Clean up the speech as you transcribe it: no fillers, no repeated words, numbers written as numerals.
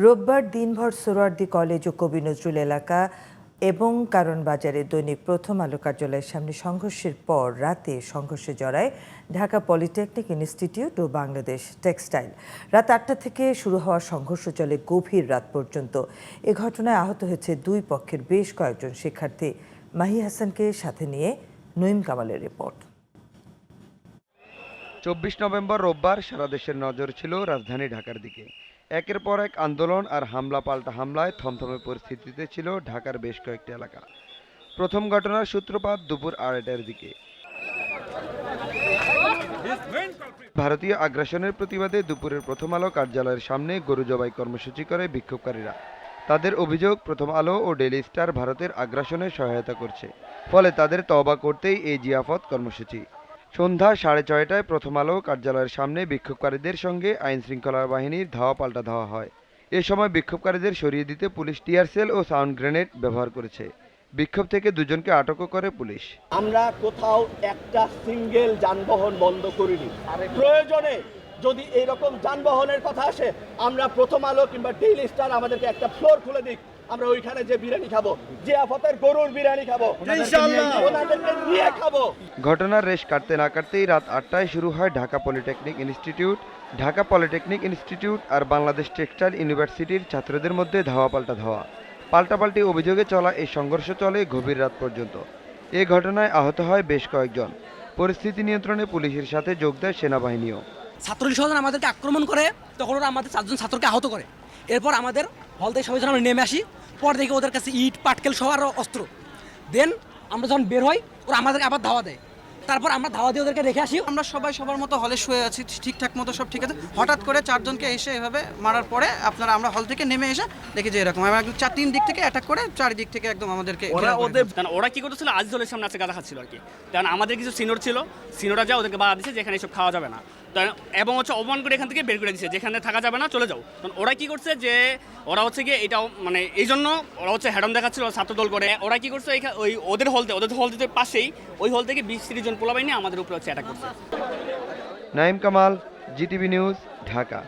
রোববার দিনভর সোহরাওয়ার্দী কলেজ ও কবি নজরুল এলাকা এবং কারণ বাজারে দৈনিক প্রথম আলো কার্যালয়ের সামনে সংঘর্ষের পর রাতে সংঘর্ষে জড়ায় ঢাকা পলিটেকনিক ইনস্টিটিউট ও বাংলাদেশ টেক্সটাইল। রাত ৮টা থেকে শুরু হওয়া সংঘর্ষ চলে গভীর রাত পর্যন্ত। এ ঘটনায় আহত হয়েছে দুই পক্ষের বেশ কয়েকজন শিক্ষার্থী। মাহি হাসানকে সাথে নিয়ে নঈম কামালের রিপোর্ট। ২৪ নভেম্বর রোববার সারা দেশের নজর ছিল রাজধানী ঢাকার দিকে। একের পর এক আন্দোলন আর হামলা পাল্টা হামলায় থমথমে পরিস্থিতিতে ছিল ঢাকার বেশ কয়েকটি এলাকা। প্রথম ঘটনার সূত্রপাত দুপুর ২:৩০টার দিকে। ভারতীয় আগ্রাসনের প্রতিবাদে দুপুরের প্রথম আলো কার্যালয়ের সামনে গরু জবাই কর্মসূচি করে বিক্ষোভকারীরা। তাদের অভিযোগ, প্রথম আলো ও ডেইলি স্টার ভারতের আগ্রাসনে সহায়তা করছে, ফলে তাদের তওবা করতেই এই জিয়াফত কর্মসূচি। সন্ধ্যা ৬:৩০টায় প্রথম আলো কার্যালয়ের সামনে বিক্ষোভকারীদের সঙ্গে আইনশৃঙ্খলা বাহিনীর ধাওয়া পাল্টা ধাওয়া হয়। এ সময় বিক্ষোভকারীদের সরিয়ে দিতে পুলিশ টিয়ার সেল ও সাউন্ড গ্রেনেড ব্যবহার করেছে। বিক্ষোভ থেকে দুজনকে আটকও করে পুলিশ। আমরা কোথাও একটা সিঙ্গেল যানবাহন বন্ধ করিনি। প্রয়োজনে যদি এইরকম যানবাহনের কথা আসে, আমরা প্রথম আলো কিংবা ডেইলি স্টার আমাদেরকে একটা ফ্লোর খুলে দিক, আমরা ওইখানে যে বিরিয়ানি খাবো, যে আফতের গরুর বিরিয়ানি খাবো, ওনাদেরকে নিয়ে খাবো। ঘটনার রেশ কাটতে না কাটতেই রাত ৮টায় শুরু হয় ঢাকা পলিটেকনিক ইনস্টিটিউট আর বাংলাদেশ টেক্সটাইল ইউনিভার্সিটির ছাত্রদের মধ্যে ধাওয়া পাল্টা ধাওয়া। পাল্টাপাল্টি অভিযোগে চলা এই সংঘর্ষ চলে গভীর রাত পর্যন্ত। এ ঘটনায় আহত হয় বেশ কয়েকজন। পরিস্থিতি নিয়ন্ত্রণে পুলিশের সাথে যোগ দেয় সেনাবাহিনীও। ছাত্রলীগ সহজন আমাদেরকে আক্রমণ করে, তখন ওরা আমাদের 4জন ছাত্রকে আহত করে। এরপর আমাদের হল থেকে সবাই যখন আমরা নেমে আসি, পর দেখি ওদের কাছে ইট পাটকেল সহ আরও অস্ত্র। দেন আমরা যখন বের হই, ওরা আমাদেরকে আবার ধাওয়া দেয়। তারপর আমরা ধাওয়া দিয়ে ওদেরকে রেখে আসি। আমরা সবাই সবার মতো হলে শুয়ে আছি, ঠিকঠাক মতো সব ঠিক আছে। হঠাৎ করে 4জনকে এসে এভাবে মারার পরে আমরা হল থেকে নেমে এসে দেখি যে এরকম একদম 3 দিক থেকে অ্যাটাক করে, 4 দিক থেকে একদম আমাদেরকে ওরা কি করতেছিল, আজিজুলের সামনে আছে গাঁজা খাচ্ছিল আর কি। কারণ আমাদের কিছু সিনিয়র ছিল, সিনিয়ররা যা ওদেরকে বাধা দিচ্ছে যেখানে এসব খাওয়া যাবে না, এবং অপমান করে এখান থেকে বের করে দিচ্ছে, যেখানে থাকা যাবে না চলে যাও। কারণ ওরা কি করছে যে ওরা গিয়ে এটাও এই জন্য ওরা হ্যাডম দেখাচ্ছিল ছাত্রদল করে। ওরা কি করছে ওই ওদের হলতে পাশেই ওই হল থেকে 20-30 জন পোলাবাহিনী আমাদের উপরে অ্যাটাক করছে। Naeem Kamal, GTV news, Dhaka.